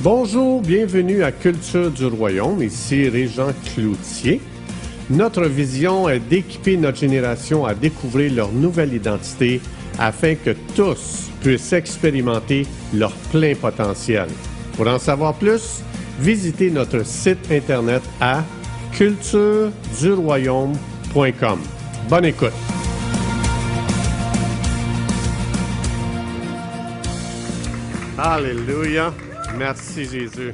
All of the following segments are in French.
Bonjour, bienvenue à Culture du Royaume, ici Régent Cloutier. Notre vision est d'équiper notre génération à découvrir leur nouvelle identité afin que tous puissent expérimenter leur plein potentiel. Pour en savoir plus, visitez notre site internet à cultureduroyaume.com. Bonne écoute! Alléluia! Merci Jésus.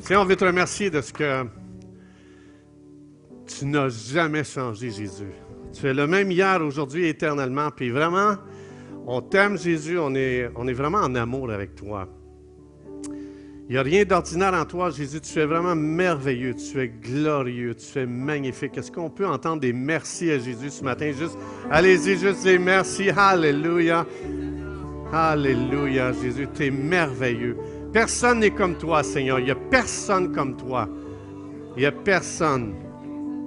Seigneur, on veut te remercier de ce que tu n'as jamais changé, Jésus. Tu es le même hier, aujourd'hui et éternellement. Puis vraiment, on t'aime, Jésus. On est vraiment en amour avec toi. Il n'y a rien d'ordinaire en toi, Jésus. Tu es vraiment merveilleux. Tu es glorieux. Tu es magnifique. Est-ce qu'on peut entendre des merci à Jésus ce matin? Juste, allez-y, juste des merci. Alléluia. Alléluia, Jésus. Tu es merveilleux. Personne n'est comme toi, Seigneur. Il n'y a personne comme toi. Il n'y a personne.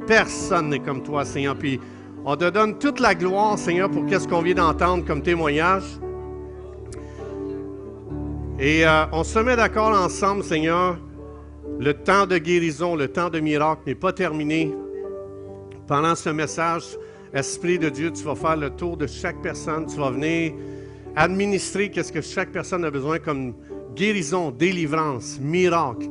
Personne n'est comme toi, Seigneur. Puis on te donne toute la gloire, Seigneur, pour qu'est-ce qu'on vient d'entendre comme témoignage. Et on se met d'accord ensemble, Seigneur. Le temps de guérison, le temps de miracle n'est pas terminé. Pendant ce message, Esprit de Dieu, tu vas faire le tour de chaque personne. Tu vas venir administrer qu'est-ce que chaque personne a besoin comme guérison, délivrance, miracle,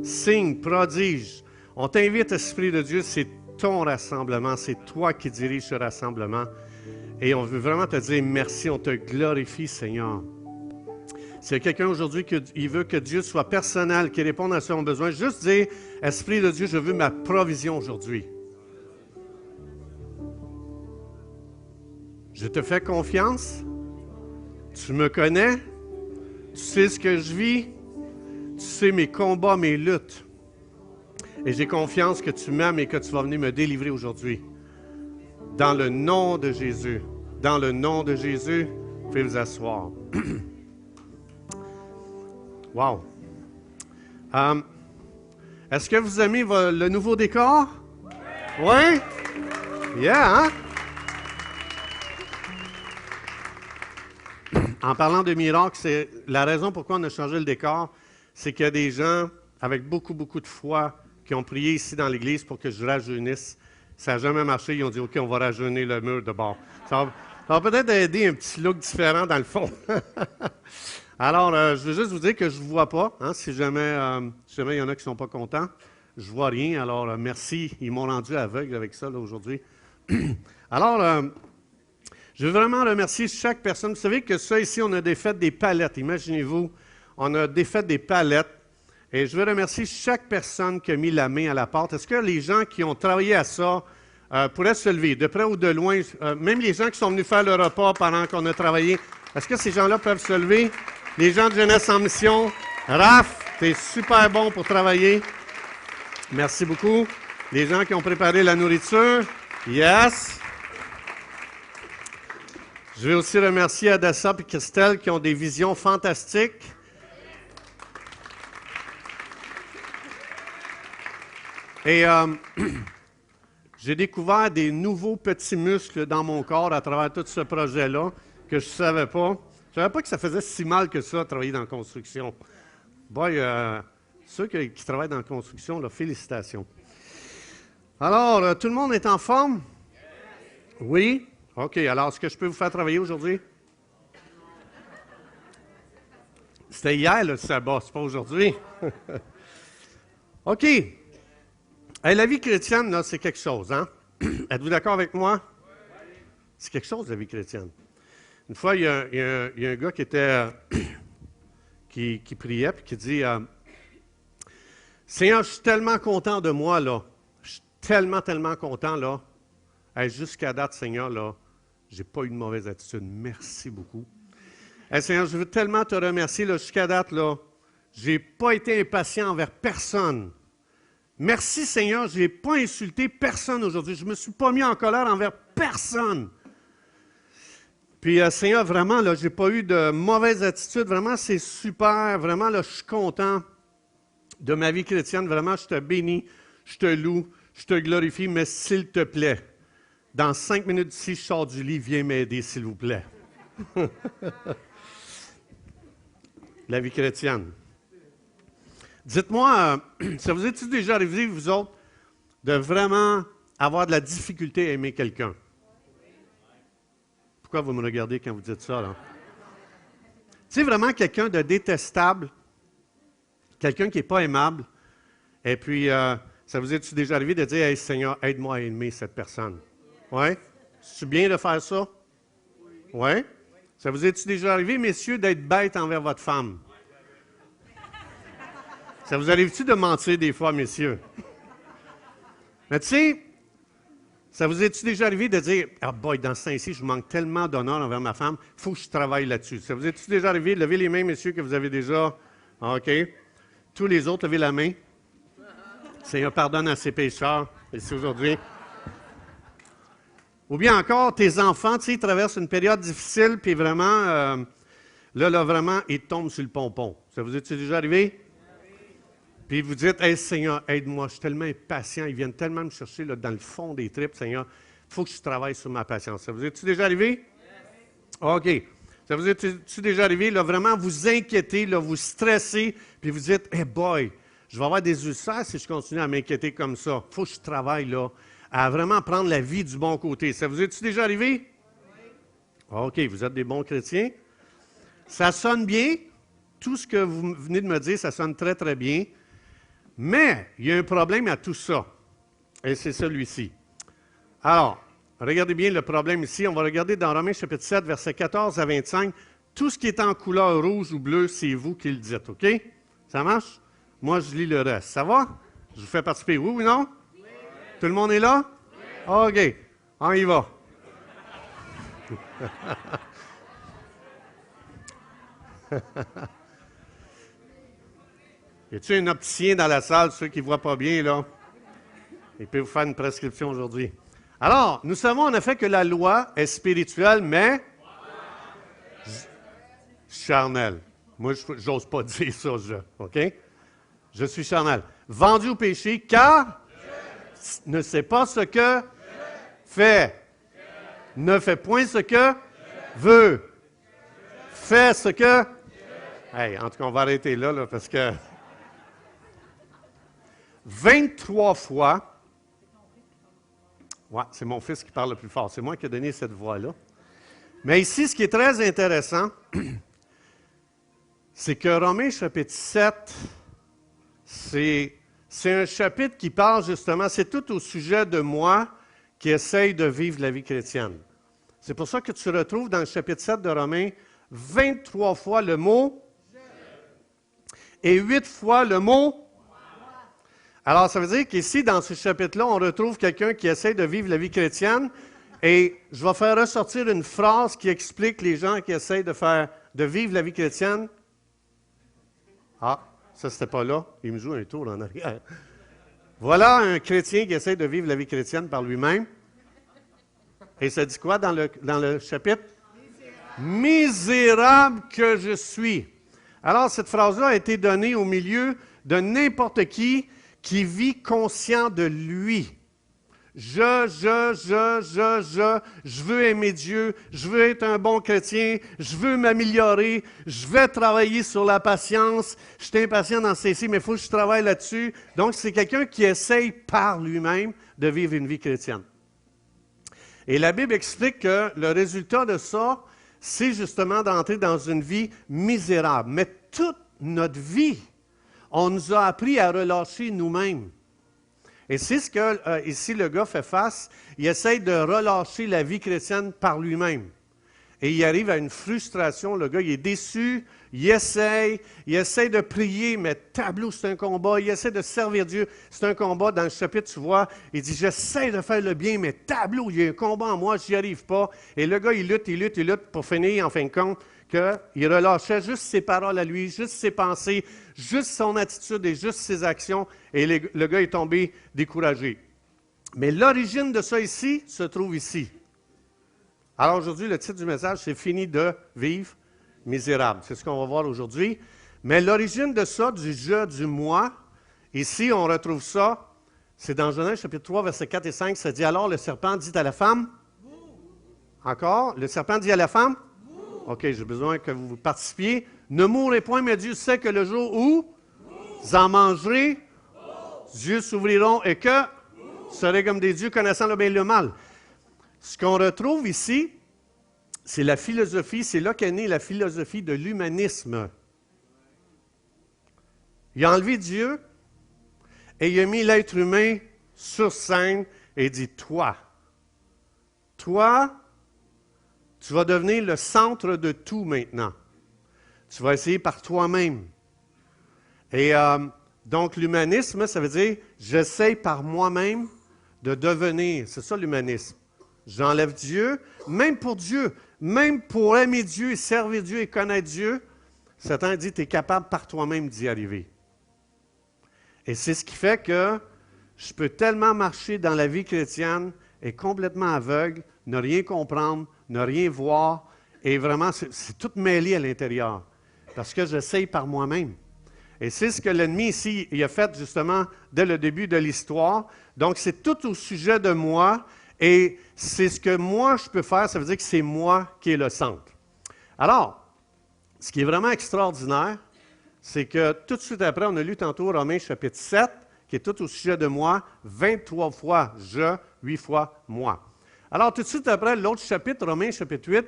signe, prodige. On t'invite, Esprit de Dieu, c'est ton rassemblement, c'est toi qui dirige ce rassemblement. Et on veut vraiment te dire merci, on te glorifie, Seigneur. S'il y a quelqu'un aujourd'hui qui veut que Dieu soit personnel, qui réponde à son besoin, juste dire, Esprit de Dieu, je veux ma provision aujourd'hui. Je te fais confiance, tu me connais, tu sais ce que je vis, tu sais mes combats, mes luttes. Et j'ai confiance que tu m'aimes et que tu vas venir me délivrer aujourd'hui. Dans le nom de Jésus. Dans le nom de Jésus, vous pouvez vous asseoir. Wow! Est-ce que vous aimez le nouveau décor? Oui? Yeah, hein? En parlant de miracles, c'est la raison pourquoi on a changé le décor, c'est qu'il y a des gens avec beaucoup, beaucoup de foi qui ont prié ici dans l'église pour que je rajeunisse. Ça n'a jamais marché. Ils ont dit, OK, on va rajeunir le mur de bord. Ça va peut-être aider un petit look différent dans le fond. Alors, je veux juste vous dire que je ne vous vois pas. Hein, si jamais il y en a qui ne sont pas contents, je ne vois rien. Alors, merci. Ils m'ont rendu aveugle avec ça là, aujourd'hui. Alors, je veux vraiment remercier chaque personne. Vous savez que ça, ici, on a défait des palettes. Imaginez-vous, on a défait des palettes. Et je veux remercier chaque personne qui a mis la main à la porte. Est-ce que les gens qui ont travaillé à ça pourraient se lever, de près ou de loin, même les gens qui sont venus faire le repas pendant qu'on a travaillé, est-ce que ces gens-là peuvent se lever? Les gens de Jeunesse en Mission, Raph, t'es super bon pour travailler. Merci beaucoup. Les gens qui ont préparé la nourriture, yes. Je veux aussi remercier Adassa et Christelle qui ont des visions fantastiques. Et j'ai découvert des nouveaux petits muscles dans mon corps à travers tout ce projet-là que je ne savais pas. Je ne savais pas que ça faisait si mal que ça, travailler dans la construction. Boy, ceux qui travaillent dans la construction, là, félicitations. Alors, tout le monde est en forme? Oui? OK. Alors, est-ce que je peux vous faire travailler aujourd'hui? C'était hier, le sabbat, c'est pas aujourd'hui. OK. Hey, la vie chrétienne, là, c'est quelque chose, hein? Êtes-vous d'accord avec moi? C'est quelque chose, la vie chrétienne. Une fois, il y a un gars qui était qui priait et qui dit Seigneur, je suis tellement content de moi, là. Je suis tellement content, là. Hey, jusqu'à date, Seigneur, là, j'ai pas eu de mauvaise attitude. Merci beaucoup. Hey, Seigneur, je veux tellement te remercier, là, jusqu'à date, là. J'ai pas été impatient envers personne. Merci, Seigneur, je n'ai pas insulté personne aujourd'hui. Je ne me suis pas mis en colère envers personne. Puis, Seigneur, vraiment, là, je n'ai pas eu de mauvaise attitude. Vraiment, c'est super. Vraiment, là, je suis content de ma vie chrétienne. Vraiment, je te bénis, je te loue, je te glorifie. Mais s'il te plaît, dans 5 minutes d'ici, je sors du lit. Viens m'aider, s'il vous plaît. La vie chrétienne. Dites-moi, ça vous est-il déjà arrivé, vous autres, de vraiment avoir de la difficulté à aimer quelqu'un? Pourquoi vous me regardez quand vous dites ça, là? Tu sais, vraiment quelqu'un de détestable, quelqu'un qui n'est pas aimable, et puis, ça vous est-il déjà arrivé de dire, « Hey, Seigneur, aide-moi à aimer cette personne? » Oui? C'est bien de faire ça? Oui? Ça vous est-il déjà arrivé, messieurs, d'être bête envers votre femme? Ça vous arrive-tu de mentir des fois, messieurs? Mais tu sais, ça vous est-il déjà arrivé de dire, « Ah boy, dans ce temps-ci, je manque tellement d'honneur envers ma femme, il faut que je travaille là-dessus. » Ça vous est-il déjà arrivé de lever les mains, messieurs, que vous avez déjà... OK. Tous les autres, levez la main. Seigneur, pardonne à ces pécheurs, ici aujourd'hui. Ou bien encore, tes enfants, tu sais, ils traversent une période difficile, puis vraiment, là, vraiment, ils tombent sur le pompon. Ça vous est-il déjà arrivé? Puis vous dites, « Hey, Seigneur, aide-moi, je suis tellement impatient, ils viennent tellement me chercher là, dans le fond des tripes, Seigneur, il faut que je travaille sur ma patience. » Ça vous est-il déjà arrivé? OK. Ça vous est-il déjà arrivé, là, vraiment vous inquiéter, là, vous stresser, puis vous dites, « Hey boy, je vais avoir des ulcères si je continue à m'inquiéter comme ça. Il faut que je travaille là, à vraiment prendre la vie du bon côté. » Ça vous est-il déjà arrivé? OK, vous êtes des bons chrétiens. Ça sonne bien. Tout ce que vous venez de me dire, ça sonne très, très bien. Mais il y a un problème à tout ça. Et c'est celui-ci. Alors, regardez bien le problème ici. On va regarder dans Romains chapitre 7, versets 14 à 25. Tout ce qui est en couleur rouge ou bleue, c'est vous qui le dites, OK? Ça marche? Moi, je lis le reste. Ça va? Je vous fais participer, oui ou non? Oui. Tout le monde est là? Oui. OK. On y va. Y a-t-il un opticien dans la salle, ceux qui ne voient pas bien, là? Il peut vous faire une prescription aujourd'hui. Alors, nous savons en effet que la loi est spirituelle, mais charnelle. Moi, je n'ose pas dire ça, OK? Je suis charnel. Vendu au péché, car ne sait pas ce que fait. Ne fait point ce que veut. Fait ce que... Hey, en tout cas, on va arrêter là, parce que... 23 fois... Ouais, c'est mon fils qui parle le plus fort. C'est moi qui ai donné cette voix-là. Mais ici, ce qui est très intéressant, c'est que Romains chapitre 7, c'est un chapitre qui parle justement, c'est tout au sujet de moi qui essaye de vivre la vie chrétienne. C'est pour ça que tu retrouves dans le chapitre 7 de Romains 23 fois le mot et 8 fois le mot. Alors, ça veut dire qu'ici, dans ce chapitre-là, on retrouve quelqu'un qui essaie de vivre la vie chrétienne et je vais faire ressortir une phrase qui explique les gens qui essayent de vivre la vie chrétienne. Ah, ça, c'était pas là. Il me joue un tour en arrière. Voilà un chrétien qui essaie de vivre la vie chrétienne par lui-même. Et ça dit quoi dans le chapitre? Misérable que je suis. Alors, cette phrase-là a été donnée au milieu de n'importe qui vit conscient de lui. Je veux aimer Dieu, je veux être un bon chrétien, je veux m'améliorer, je vais travailler sur la patience, je suis impatient dans ceci, mais il faut que je travaille là-dessus. Donc, c'est quelqu'un qui essaye par lui-même de vivre une vie chrétienne. Et la Bible explique que le résultat de ça, c'est justement d'entrer dans une vie misérable. Mais toute notre vie, on nous a appris à relâcher nous-mêmes. Et c'est ce que, ici, le gars fait face. Il essaye de relâcher la vie chrétienne par lui-même. Et il arrive à une frustration. Le gars, il est déçu. Il essaye de prier, mais tableau, c'est un combat. Il essaie de servir Dieu. C'est un combat. Dans le chapitre, tu vois, il dit, j'essaie de faire le bien, mais tableau, il y a un combat en moi, je n'y arrive pas. Et le gars, il lutte pour finir, en fin de compte, qu'il relâchait juste ses paroles à lui, juste ses pensées, juste son attitude et juste ses actions. Et le gars est tombé découragé. Mais l'origine de ça ici se trouve ici. Alors aujourd'hui, le titre du message, c'est « Fini de vivre misérable ». C'est ce qu'on va voir aujourd'hui. Mais l'origine de ça, du « je », du « moi », ici, on retrouve ça, c'est dans Genèse chapitre 3, versets 4 et 5, ça dit « Alors le serpent dit à la femme » Encore, le serpent dit à la femme OK, j'ai besoin que vous participiez. « Ne mourrez point, mais Dieu sait que le jour où Vous en mangerez, yeux s'ouvriront et que vous serez comme des dieux connaissant le bien et le mal. Ce qu'on retrouve ici, c'est la philosophie, c'est là qu'est née la philosophie de l'humanisme. Il a enlevé Dieu et il a mis l'être humain sur scène et dit, toi, tu vas devenir le centre de tout maintenant. Tu vas essayer par toi-même. Et donc, l'humanisme, ça veut dire, j'essaie par moi-même de devenir. C'est ça l'humanisme. J'enlève Dieu, même pour aimer Dieu, servir Dieu et connaître Dieu. Satan dit, tu es capable par toi-même d'y arriver. Et c'est ce qui fait que je peux tellement marcher dans la vie chrétienne et complètement aveugle, ne rien comprendre, ne rien voir, et vraiment, c'est tout mêlé à l'intérieur, parce que j'essaye par moi-même. Et c'est ce que l'ennemi ici, il a fait justement dès le début de l'histoire. Donc, c'est tout au sujet de moi, et c'est ce que moi je peux faire, ça veut dire que c'est moi qui est le centre. Alors, ce qui est vraiment extraordinaire, c'est que tout de suite après, on a lu tantôt Romains chapitre 7, qui est tout au sujet de moi, 23 fois je, 8 fois moi. Alors, tout de suite après, l'autre chapitre, Romains chapitre 8,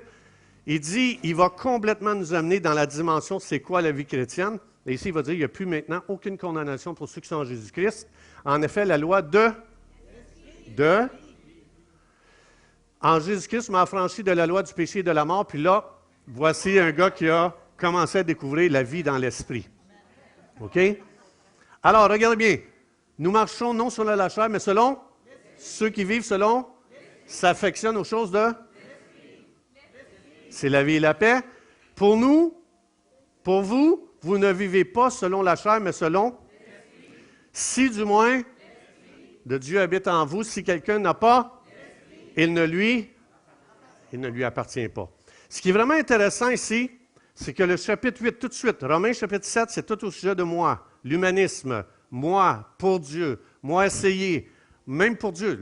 il dit, il va complètement nous amener dans la dimension, c'est quoi la vie chrétienne? Et ici, il va dire, il n'y a plus maintenant aucune condamnation pour ceux qui sont en Jésus-Christ. En effet, la loi en Jésus-Christ m'a affranchi de la loi du péché et de la mort, puis là, voici un gars qui a commencé à découvrir la vie dans l'esprit. OK? Alors, regardez bien. Nous marchons non selon la chair, mais selon ceux qui vivent selon, s'affectionnent aux choses de... C'est la vie et la paix. Pour nous, pour vous, vous ne vivez pas selon la chair, mais selon... Si du moins, de Dieu habite en vous, si quelqu'un n'a pas, il ne lui appartient pas. Ce qui est vraiment intéressant ici, c'est que le chapitre 8, tout de suite, Romains chapitre 7, c'est tout au sujet de moi, l'humanisme, moi, pour Dieu, moi essayer, même pour Dieu,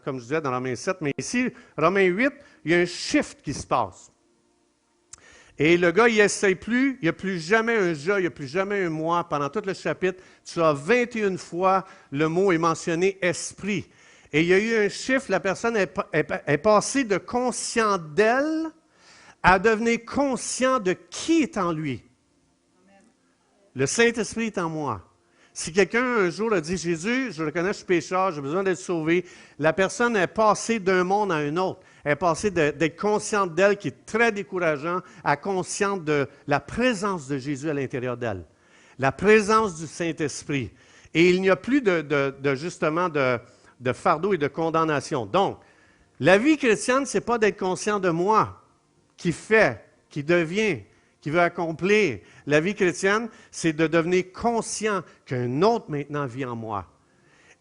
comme je disais dans Romains 7, mais ici, Romains 8, il y a un shift qui se passe. Et le gars, il n'essaye plus, il n'y a plus jamais un je, il n'y a plus jamais un moi. Pendant tout le chapitre, tu as 21 fois, le mot est mentionné esprit. Et il y a eu un chiffre, la personne est passée de conscient d'elle à devenir conscient de qui est en lui. Le Saint-Esprit est en moi. Si quelqu'un un jour a dit, Jésus, je reconnais que je suis pécheur, j'ai besoin d'être sauvé, la personne est passée d'un monde à un autre. Elle est passée d'être consciente d'elle, qui est très décourageant, à consciente de la présence de Jésus à l'intérieur d'elle. La présence du Saint-Esprit. Et il n'y a plus justement de fardeau et de condamnation. Donc, la vie chrétienne, ce n'est pas d'être conscient de moi, qui fait, qui devient, qui veut accomplir. La vie chrétienne, c'est de devenir conscient qu'un autre maintenant vit en moi.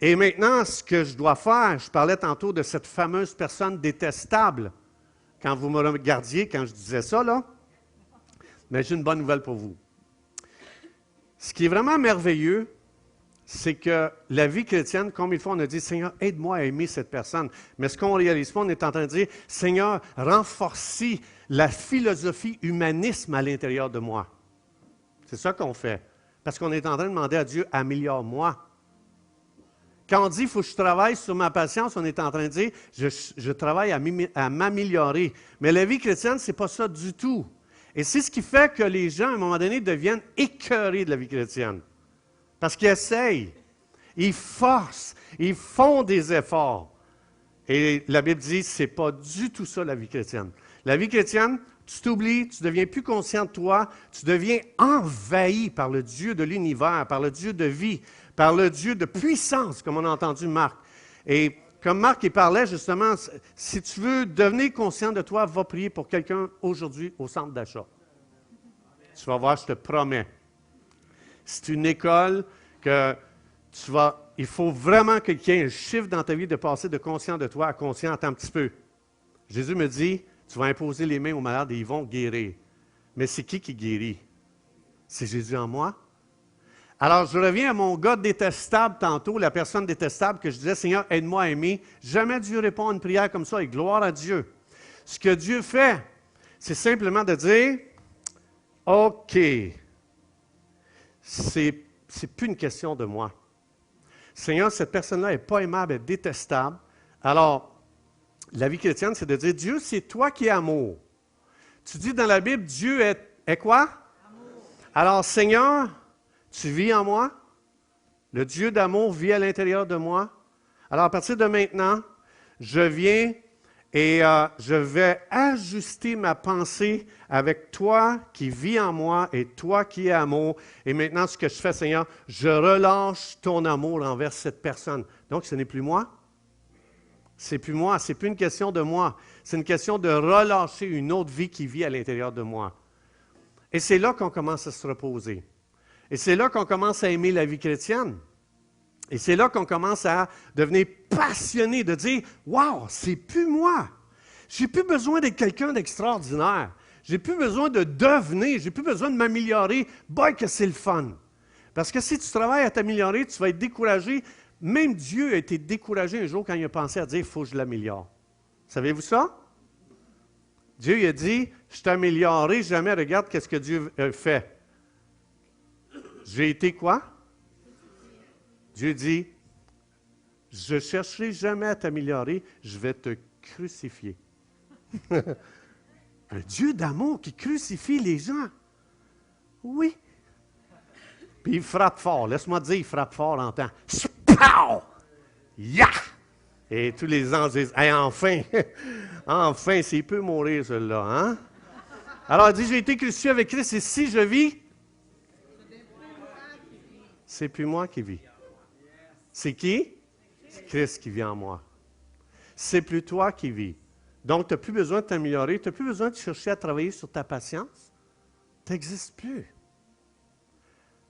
Et maintenant, ce que je dois faire, je parlais tantôt de cette fameuse personne détestable. Quand vous me regardiez, quand je disais ça, là, mais j'ai une bonne nouvelle pour vous. Ce qui est vraiment merveilleux, c'est que la vie chrétienne, comme il faut, on a dit, Seigneur, aide-moi à aimer cette personne. Mais ce qu'on ne réalise pas, on est en train de dire, Seigneur, renforce la philosophie humanisme à l'intérieur de moi. C'est ça qu'on fait. Parce qu'on est en train de demander à Dieu, améliore-moi. Quand on dit, il faut que je travaille sur ma patience, on est en train de dire, je travaille à m'améliorer. Mais la vie chrétienne, ce n'est pas ça du tout. Et c'est ce qui fait que les gens, à un moment donné, deviennent écœurés de la vie chrétienne. Parce qu'ils essayent, ils forcent, ils font des efforts. Et la Bible dit, ce n'est pas du tout ça la vie chrétienne. La vie chrétienne, tu t'oublies, tu ne deviens plus conscient de toi, tu deviens envahi par le Dieu de l'univers, par le Dieu de vie, par le Dieu de puissance, comme on a entendu Marc. Et comme Marc il parlait justement, si tu veux devenir conscient de toi, va prier pour quelqu'un aujourd'hui au centre d'achat. Tu vas voir, je te promets. C'est une école que il faut vraiment qu'il y ait un chiffre dans ta vie de passer de conscient de toi à conscient. Attends un petit peu. Jésus me dit, tu vas imposer les mains aux malades et ils vont guérir. Mais c'est qui guérit? C'est Jésus en moi? Alors, je reviens à mon gars détestable tantôt, la personne détestable que je disais, Seigneur, aide-moi à aimer. Jamais Dieu répond à une prière comme ça et gloire à Dieu. Ce que Dieu fait, c'est simplement de dire, OK, c'est c'est plus une question de moi. Seigneur, cette personne-là n'est pas aimable, elle est détestable. Alors, la vie chrétienne, c'est de dire, Dieu, c'est toi qui es amour. Tu dis dans la Bible, Dieu est quoi? Amour. Alors, Seigneur, tu vis en moi? Le Dieu d'amour vit à l'intérieur de moi? Alors, à partir de maintenant, je viens et je vais ajuster ma pensée avec toi qui vis en moi et toi qui es amour. Et maintenant, ce que je fais, Seigneur, je relâche ton amour envers cette personne. Donc, ce n'est plus moi. C'est plus moi. C'est plus une question de moi. C'est une question de relâcher une autre vie qui vit à l'intérieur de moi. Et c'est là qu'on commence à se reposer. Et c'est là qu'on commence à aimer la vie chrétienne. Et c'est là qu'on commence à devenir passionné, de dire « Wow, c'est plus moi! J'ai plus besoin d'être quelqu'un d'extraordinaire. J'ai plus besoin de devenir, j'ai plus besoin de m'améliorer. Boy, que c'est le fun! » Parce que si tu travailles à t'améliorer, tu vas être découragé. Même Dieu a été découragé un jour quand il a pensé à dire « Il faut que je l'améliore. » Savez-vous ça? Dieu il a dit « Je t'améliorerai jamais. Regarde qu'est-ce que Dieu fait. » J'ai été quoi? Dieu dit, je ne chercherai jamais à t'améliorer, je vais te crucifier. Un Dieu d'amour qui crucifie les gens. Oui. Puis il frappe fort. Laisse-moi te dire, il frappe fort en temps. Spow! Ya! Et tous les anges disent, hey, enfin, enfin, s'il peut mourir, celui-là, hein? Alors il dit, j'ai été crucifié avec Christ, et si je vis, c'est plus moi qui vis. C'est qui? C'est Christ qui vit en moi. C'est plus toi qui vis. Donc, tu n'as plus besoin de t'améliorer, tu n'as plus besoin de chercher à travailler sur ta patience. Tu n'existes plus.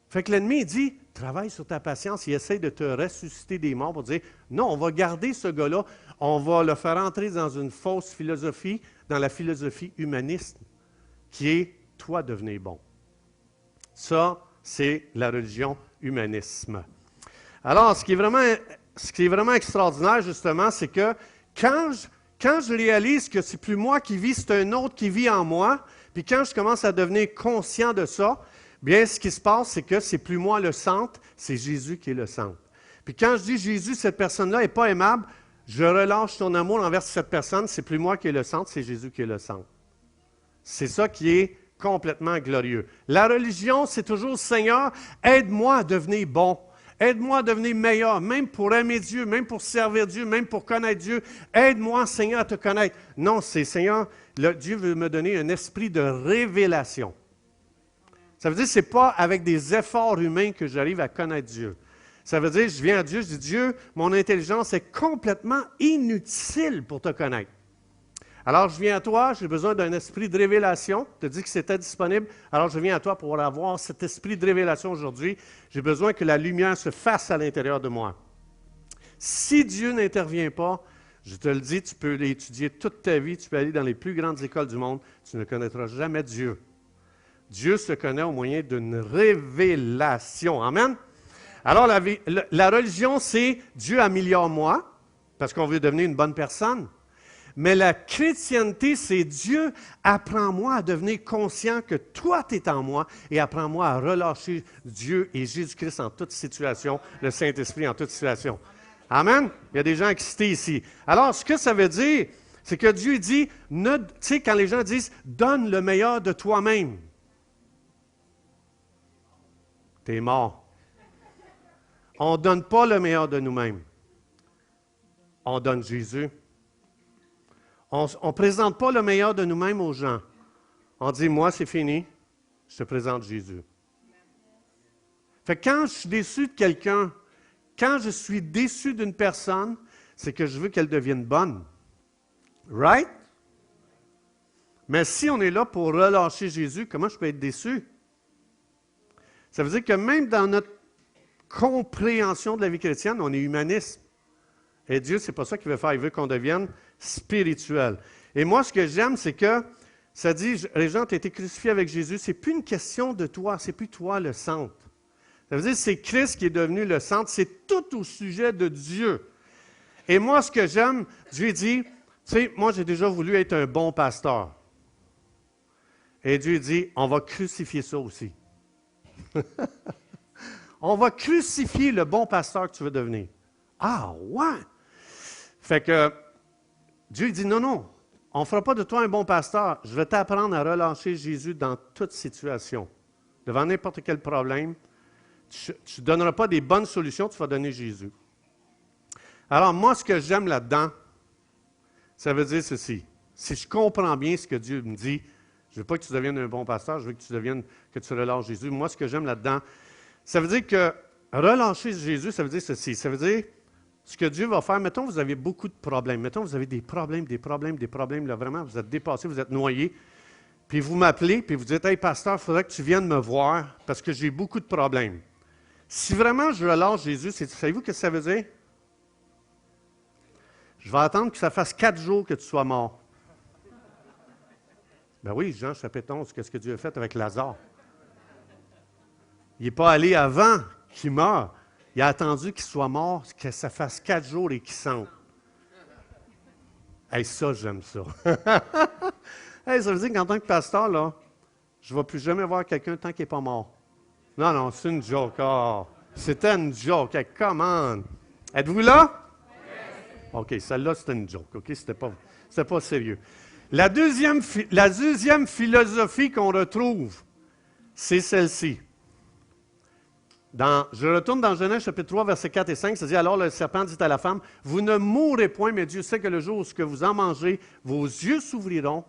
Fait que l'ennemi il dit, travaille sur ta patience, il essaie de te ressusciter des morts pour dire, non, on va garder ce gars-là, on va le faire entrer dans une fausse philosophie, dans la philosophie humaniste, qui est, toi, devenez bon. Ça, c'est la religion humanisme. Alors, ce qui est vraiment extraordinaire, justement, c'est que quand je réalise que c'est plus moi qui vis, c'est un autre qui vit en moi, puis quand je commence à devenir conscient de ça, bien, ce qui se passe, c'est que c'est plus moi le centre, c'est Jésus qui est le centre. Puis quand je dis Jésus, cette personne-là n'est pas aimable, je relâche ton amour envers cette personne, c'est plus moi qui est le centre, c'est Jésus qui est le centre. C'est ça qui est complètement glorieux. La religion, c'est toujours Seigneur, aide-moi à devenir bon. Aide-moi à devenir meilleur, même pour aimer Dieu, même pour servir Dieu, même pour connaître Dieu. Aide-moi, Seigneur, à te connaître. Non, c'est Seigneur, Dieu veut me donner un esprit de révélation. Ça veut dire que ce n'est pas avec des efforts humains que j'arrive à connaître Dieu. Ça veut dire que je viens à Dieu, je dis, Dieu, mon intelligence est complètement inutile pour te connaître. Alors, je viens à toi, j'ai besoin d'un esprit de révélation. Tu as dit que c'était disponible. Alors, je viens à toi pour avoir cet esprit de révélation aujourd'hui. J'ai besoin que la lumière se fasse à l'intérieur de moi. Si Dieu n'intervient pas, je te le dis, tu peux l'étudier toute ta vie, tu peux aller dans les plus grandes écoles du monde, tu ne connaîtras jamais Dieu. Dieu se connaît au moyen d'une révélation. Amen? Alors, la religion, c'est Dieu améliore-moi, parce qu'on veut devenir une bonne personne. Mais la chrétienté, c'est Dieu, apprends-moi à devenir conscient que toi, tu es en moi et apprends-moi à relâcher Dieu et Jésus-Christ en toute situation, le Saint-Esprit en toute situation. Amen? Il y a des gens excités ici. Alors, ce que ça veut dire, c'est que Dieu dit, tu sais, quand les gens disent, donne le meilleur de toi-même. Tu es mort. On ne donne pas le meilleur de nous-mêmes. On donne Jésus. On ne présente pas le meilleur de nous-mêmes aux gens. On dit, moi, c'est fini, je te présente Jésus. Fait que quand je suis déçu de quelqu'un, quand je suis déçu d'une personne, c'est que je veux qu'elle devienne bonne. Right? Mais si on est là pour relâcher Jésus, comment je peux être déçu? Ça veut dire que même dans notre compréhension de la vie chrétienne, on est humaniste. Et Dieu, c'est pas ça qu'il veut faire. Il veut qu'on devienne spirituel. Et moi, ce que j'aime, c'est que ça dit, les gens, tu as été crucifié avec Jésus. C'est plus une question de toi, c'est plus toi le centre. Ça veut dire que c'est Christ qui est devenu le centre. C'est tout au sujet de Dieu. Et moi, ce que j'aime, Dieu dit, tu sais, moi, j'ai déjà voulu être un bon pasteur. Et Dieu dit, on va crucifier ça aussi. On va crucifier le bon pasteur que tu veux devenir. Ah, ouais! Fait que Dieu dit, non, non, on ne fera pas de toi un bon pasteur. Je vais t'apprendre à relâcher Jésus dans toute situation. Devant n'importe quel problème, tu ne donneras pas des bonnes solutions, tu vas donner Jésus. Alors, moi, ce que j'aime là-dedans, ça veut dire ceci. Si je comprends bien ce que Dieu me dit, je ne veux pas que tu deviennes un bon pasteur, je veux que tu relâches Jésus. Moi, ce que j'aime là-dedans, ça veut dire que relâcher Jésus, ça veut dire ceci. Ça veut dire ce que Dieu va faire. Mettons, vous avez beaucoup de problèmes. Mettons, vous avez des problèmes, là, vraiment, vous êtes dépassé, vous êtes noyé. Puis vous m'appelez, puis vous dites, « Hey, pasteur, il faudrait que tu viennes me voir parce que j'ai beaucoup de problèmes. » Si vraiment je relâche Jésus, savez-vous ce que ça veut dire? Je vais attendre que ça fasse 4 jours que tu sois mort. Ben oui, Jean chapitre 11, qu'est-ce que Dieu a fait avec Lazare? Il n'est pas allé avant qu'il meure. Il a attendu qu'il soit mort, que ça fasse 4 jours et qu'il sente. Hey, ça, j'aime ça. Hey, ça veut dire qu'en tant que pasteur, là, je ne vais plus jamais voir quelqu'un tant qu'il n'est pas mort. Non, non, c'est une joke. Oh, c'était une joke. Hey, come on. Êtes-vous là? OK, celle-là, c'était une joke. OK, c'était pas sérieux. La deuxième philosophie qu'on retrouve, c'est celle-ci. Je retourne dans Genèse chapitre 3, versets 4 et 5, ça dit, « Alors le serpent dit à la femme, « Vous ne mourrez point, mais Dieu sait que le jour où vous en mangez, vos yeux s'ouvriront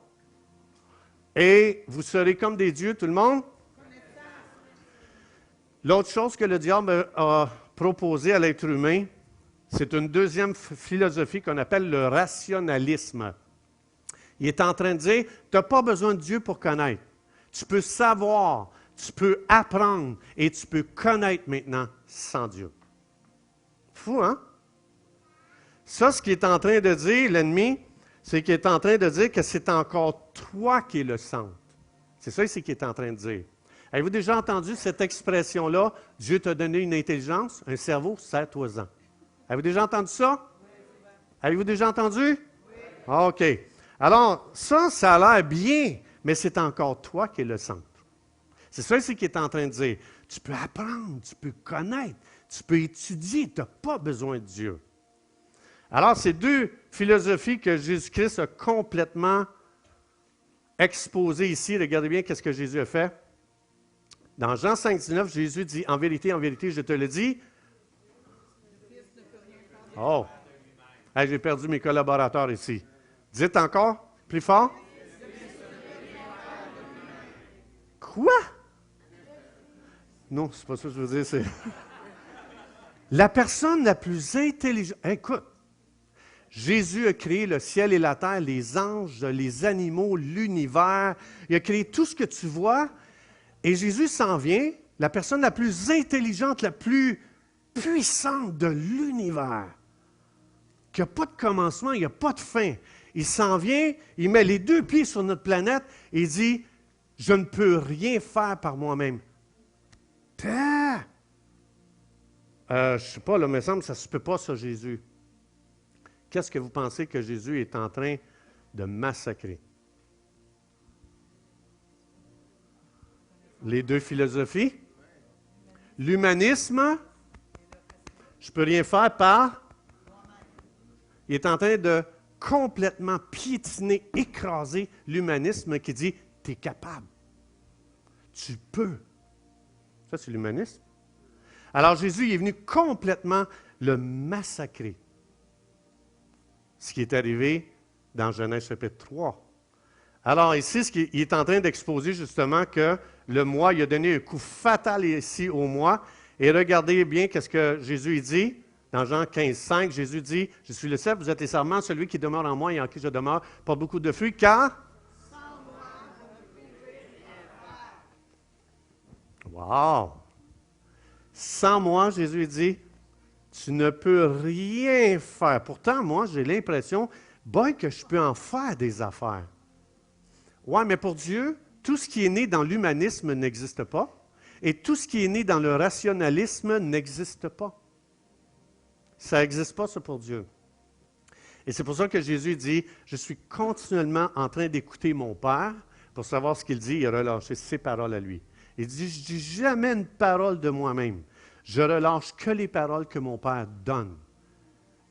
et vous serez comme des dieux. » Tout le monde? L'autre chose que le diable a proposé à l'être humain, c'est une deuxième philosophie qu'on appelle le rationalisme. Il est en train de dire, tu n'as pas besoin de Dieu pour connaître. Tu peux savoir, tu peux apprendre et tu peux connaître maintenant sans Dieu. Fou, hein? Ça, ce qu'il est en train de dire, l'ennemi, c'est qu'il est en train de dire que c'est encore toi qui es le centre. C'est ça ici qu'il est en train de dire. Avez-vous déjà entendu cette expression-là? Dieu t'a donné une intelligence, un cerveau, serre-toi-en. Avez-vous déjà entendu ça? Oui. Avez-vous déjà entendu? Oui. OK. Alors, ça a l'air bien, mais c'est encore toi qui es le centre. C'est ça ici qu'il est en train de dire. Tu peux apprendre, tu peux connaître, tu peux étudier, tu n'as pas besoin de Dieu. Alors, ces deux philosophies que Jésus-Christ a complètement exposées ici, regardez bien qu'est-ce que Jésus a fait. Dans Jean 5, 19, Jésus dit, en vérité, je te le dis. Oh! Hey, j'ai perdu mes collaborateurs ici. Dites encore, plus fort. Quoi? Non, c'est pas ça que je veux dire. C'est la personne la plus intelligente. Écoute, Jésus a créé le ciel et la terre, les anges, les animaux, l'univers. Il a créé tout ce que tu vois. Et Jésus s'en vient, la personne la plus intelligente, la plus puissante de l'univers, qui n'a pas de commencement, il n'y a pas de fin. Il s'en vient, il met les 2 pieds sur notre planète et il dit, « Je ne peux rien faire par moi-même. » Je ne sais pas, là, mais il me semble que ça ne se peut pas, ça, Jésus. Qu'est-ce que vous pensez que Jésus est en train de massacrer? Les deux philosophies. L'humanisme, je ne peux rien faire par. Il est en train de complètement piétiner, écraser l'humanisme qui dit, tu es capable. Tu peux. Ça, c'est l'humanisme. Alors Jésus est venu complètement le massacrer. Ce qui est arrivé dans Genèse chapitre 3. Alors ici, il est en train d'exposer justement que le moi, il a donné un coup fatal ici au moi. Et regardez bien qu'est-ce que Jésus dit. Dans Jean 15, 5, Jésus dit, « Je suis le cep, vous êtes les serments, celui qui demeure en moi et en qui je demeure porte beaucoup de fruits, car... » Wow! Sans moi, Jésus dit, tu ne peux rien faire. Pourtant, moi, j'ai l'impression, que je peux en faire des affaires. Oui, mais pour Dieu, tout ce qui est né dans l'humanisme n'existe pas, et tout ce qui est né dans le rationalisme n'existe pas. Ça n'existe pas, ça, pour Dieu. Et c'est pour ça que Jésus dit, je suis continuellement en train d'écouter mon Père pour savoir ce qu'il dit et relâcher ses paroles à lui. Il dit, je ne dis jamais une parole de moi-même. Je relâche que les paroles que mon Père donne.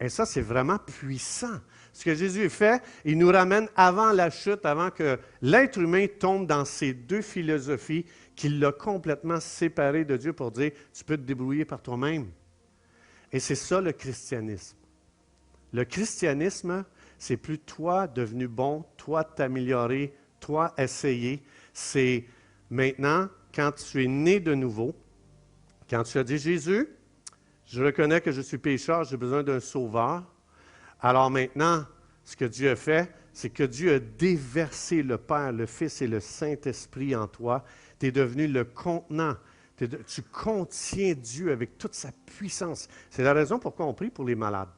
Et ça, c'est vraiment puissant. Ce que Jésus fait, il nous ramène avant la chute, avant que l'être humain tombe dans ces deux philosophies qu'il l'a complètement séparé de Dieu pour dire, tu peux te débrouiller par toi-même. Et c'est ça le christianisme. Le christianisme, c'est plus toi devenu bon, toi t'améliorer, toi essayer. C'est maintenant, quand tu es né de nouveau, quand tu as dit, Jésus, je reconnais que je suis pécheur, j'ai besoin d'un sauveur. Alors maintenant, ce que Dieu a fait, c'est que Dieu a déversé le Père, le Fils et le Saint-Esprit en toi. Tu es devenu le contenant. Tu contiens Dieu avec toute sa puissance. C'est la raison pourquoi on prie pour les malades.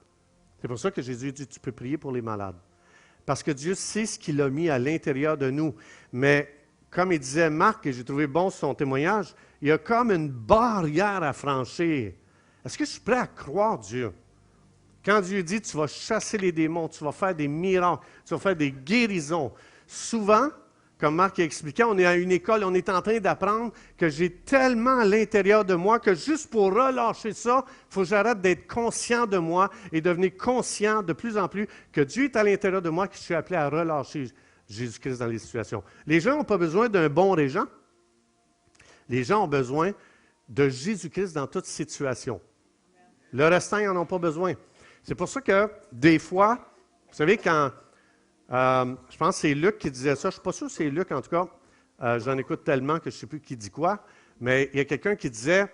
C'est pour ça que Jésus dit, tu peux prier pour les malades. Parce que Dieu sait ce qu'il a mis à l'intérieur de nous. Mais comme il disait Marc, et j'ai trouvé bon son témoignage, il y a comme une barrière à franchir. Est-ce que je suis prêt à croire Dieu? Quand Dieu dit, tu vas chasser les démons, tu vas faire des miracles, tu vas faire des guérisons. Souvent, comme Marc a expliqué, on est à une école, on est en train d'apprendre que j'ai tellement à l'intérieur de moi que juste pour relâcher ça, il faut que j'arrête d'être conscient de moi et devenir conscient de plus en plus que Dieu est à l'intérieur de moi, que je suis appelé à relâcher Jésus-Christ dans les situations. Les gens n'ont pas besoin d'un bon régent. Les gens ont besoin de Jésus-Christ dans toute situation. Le restant, ils n'en ont pas besoin. C'est pour ça que, des fois, vous savez, quand, je pense que c'est Luc qui disait ça, je ne suis pas sûr que c'est Luc, en tout cas, j'en écoute tellement que je ne sais plus qui dit quoi, mais il y a quelqu'un qui disait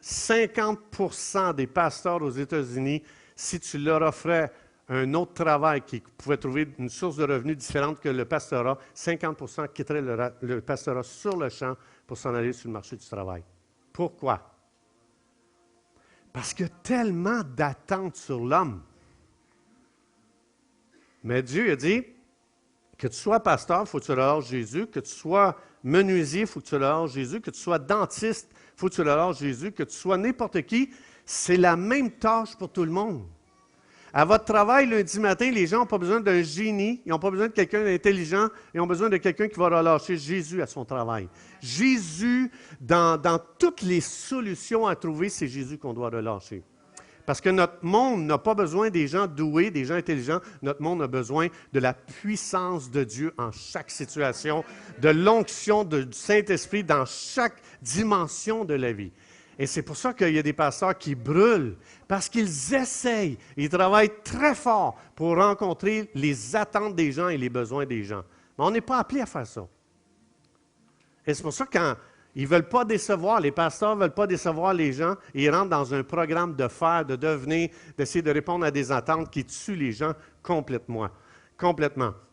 50% des pasteurs aux États-Unis, si tu leur offrais un autre travail qui pouvait trouver une source de revenus différente que le pastorat, 50% quitteraient le pastorat sur le champ pour s'en aller sur le marché du travail. Pourquoi? Parce qu'il y a tellement d'attentes sur l'homme. Mais Dieu a dit que tu sois pasteur, il faut que tu relâches Jésus, que tu sois menuisier, il faut que tu relâches Jésus, que tu sois dentiste, il faut que tu relâches Jésus, que tu sois n'importe qui, c'est la même tâche pour tout le monde. À votre travail, lundi matin, les gens n'ont pas besoin d'un génie, ils n'ont pas besoin de quelqu'un d'intelligent, ils ont besoin de quelqu'un qui va relâcher Jésus à son travail. Jésus, dans toutes les solutions à trouver, c'est Jésus qu'on doit relâcher. Parce que notre monde n'a pas besoin des gens doués, des gens intelligents. Notre monde a besoin de la puissance de Dieu en chaque situation, de l'onction du Saint-Esprit dans chaque dimension de la vie. Et c'est pour ça qu'il y a des pasteurs qui brûlent, parce qu'ils essayent, ils travaillent très fort pour rencontrer les attentes des gens et les besoins des gens. Mais on n'est pas appelé à faire ça. Et c'est pour ça que quand ils ne veulent pas décevoir, les pasteurs ne veulent pas décevoir les gens, et ils rentrent dans un programme de faire, de devenir, d'essayer de répondre à des attentes qui tuent les gens complètement.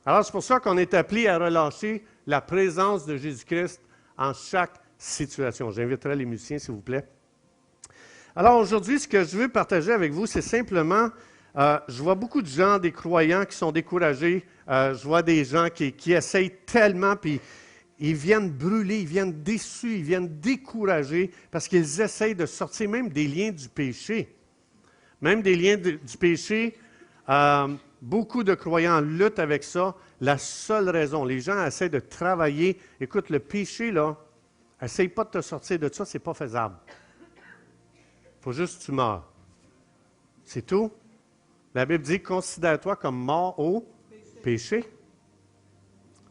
Alors c'est pour ça qu'on est appelé à relâcher la présence de Jésus-Christ en chaque situation. J'inviterai les musiciens, s'il vous plaît. Alors aujourd'hui, ce que je veux partager avec vous, c'est simplement, je vois beaucoup de gens, des croyants qui sont découragés. Je vois des gens qui essayent tellement, puis ils viennent brûler, ils viennent déçus, ils viennent découragés parce qu'ils essayent de sortir même des liens du péché. Même des liens du péché, beaucoup de croyants luttent avec ça. La seule raison, les gens essaient de travailler. Écoute, le péché, là, essaye pas de te sortir de ça, c'est pas faisable. Il faut juste que tu meurs. C'est tout. La Bible dit, considère-toi comme mort au péché.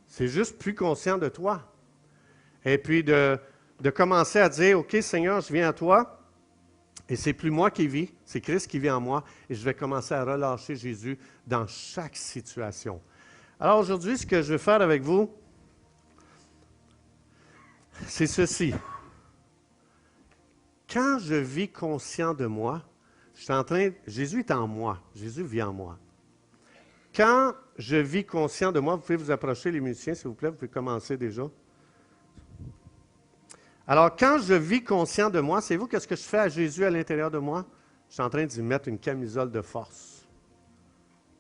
C'est juste plus conscient de toi. Et puis de commencer à dire, OK, Seigneur, je viens à toi, et c'est plus moi qui vis, c'est Christ qui vit en moi, et je vais commencer à relâcher Jésus dans chaque situation. Alors aujourd'hui, ce que je vais faire avec vous, c'est ceci. Quand je vis conscient de moi, Jésus est en moi, Jésus vit en moi. Quand je vis conscient de moi, vous pouvez vous approcher, les musiciens, s'il vous plaît, vous pouvez commencer déjà. Alors, quand je vis conscient de moi, savez-vous qu'est-ce que je fais à Jésus à l'intérieur de moi? Je suis en train d'y mettre une camisole de force.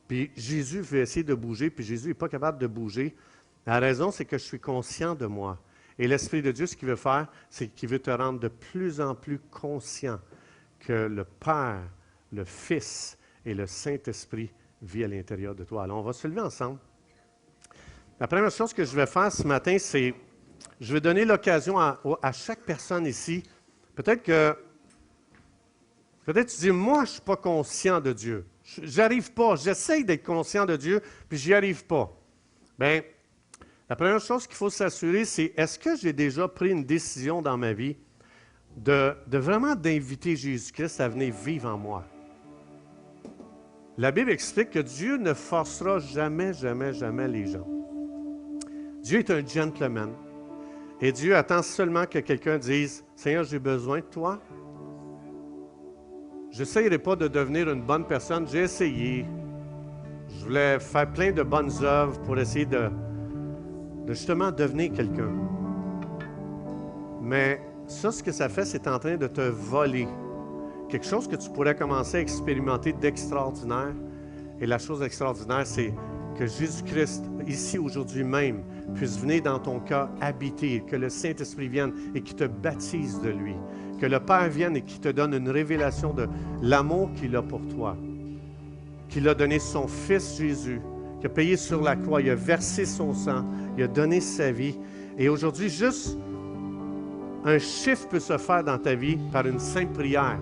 Puis Jésus veut essayer de bouger, puis Jésus n'est pas capable de bouger. La raison, c'est que je suis conscient de moi. Et l'Esprit de Dieu, ce qu'il veut faire, c'est qu'il veut te rendre de plus en plus conscient que le Père, le Fils et le Saint-Esprit vit à l'intérieur de toi. Alors, on va se lever ensemble. La première chose que je vais faire ce matin, c'est, je vais donner l'occasion à chaque personne ici. Peut-être que Peut-être tu dis, moi, je ne suis pas conscient de Dieu. J'arrive pas. J'essaye d'être conscient de Dieu, puis j'y arrive pas. Bien, la première chose qu'il faut s'assurer, c'est est-ce que j'ai déjà pris une décision dans ma vie de vraiment d'inviter Jésus-Christ à venir vivre en moi? La Bible explique que Dieu ne forcera jamais, jamais, jamais les gens. Dieu est un gentleman. Et Dieu attend seulement que quelqu'un dise, « Seigneur, j'ai besoin de toi. » Je n'essayerai pas de devenir une bonne personne. J'ai essayé. Je voulais faire plein de bonnes œuvres pour essayer de justement devenir quelqu'un. Mais ça, ce que ça fait, c'est en train de te voler quelque chose que tu pourrais commencer à expérimenter d'extraordinaire. Et la chose extraordinaire, c'est que Jésus-Christ, ici, aujourd'hui même, puisse venir dans ton cœur habiter, que le Saint-Esprit vienne et qu'il te baptise de lui, que le Père vienne et qu'il te donne une révélation de l'amour qu'il a pour toi, qu'il a donné son Fils Jésus, qui a payé sur la croix, il a versé son sang, il a donné sa vie. Et aujourd'hui, juste un chiffre peut se faire dans ta vie par une simple prière.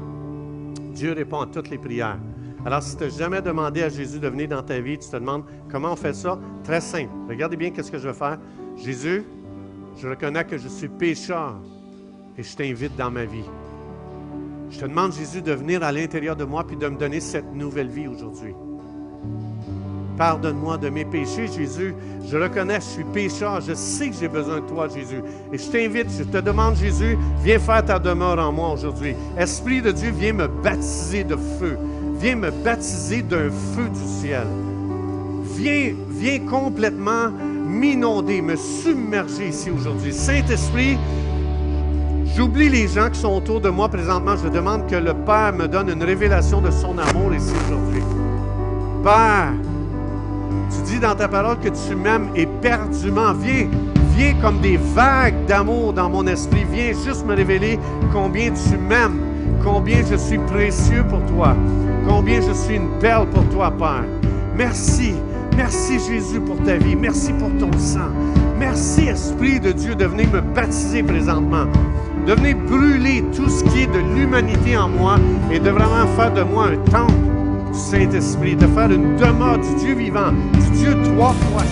Dieu répond à toutes les prières. Alors, si tu n'as jamais demandé à Jésus de venir dans ta vie, tu te demandes comment on fait ça? Très simple. Regardez bien qu'est-ce que je vais faire. Jésus, je reconnais que je suis pécheur et je t'invite dans ma vie. Je te demande, Jésus, de venir à l'intérieur de moi puis de me donner cette nouvelle vie aujourd'hui. Pardonne-moi de mes péchés, Jésus. Je reconnais que je suis pécheur. Je sais que j'ai besoin de toi, Jésus. Et je t'invite, je te demande, Jésus, viens faire ta demeure en moi aujourd'hui. Esprit de Dieu, viens me baptiser de feu. Viens me baptiser d'un feu du ciel. Viens complètement m'inonder, me submerger ici aujourd'hui. Saint-Esprit, j'oublie les gens qui sont autour de moi présentement. Je demande que le Père me donne une révélation de son amour ici aujourd'hui. Père, tu dis dans ta parole que tu m'aimes éperdument. Viens comme des vagues d'amour dans mon esprit. Viens juste me révéler combien tu m'aimes, combien je suis précieux pour toi, combien je suis une perle pour toi, Père. Merci. Merci, Jésus, pour ta vie. Merci pour ton sang. Merci, Esprit de Dieu, de venir me baptiser présentement, de venir brûler tout ce qui est de l'humanité en moi et de vraiment faire de moi un temple du Saint-Esprit, de faire une demeure du Dieu vivant, du Dieu trois fois.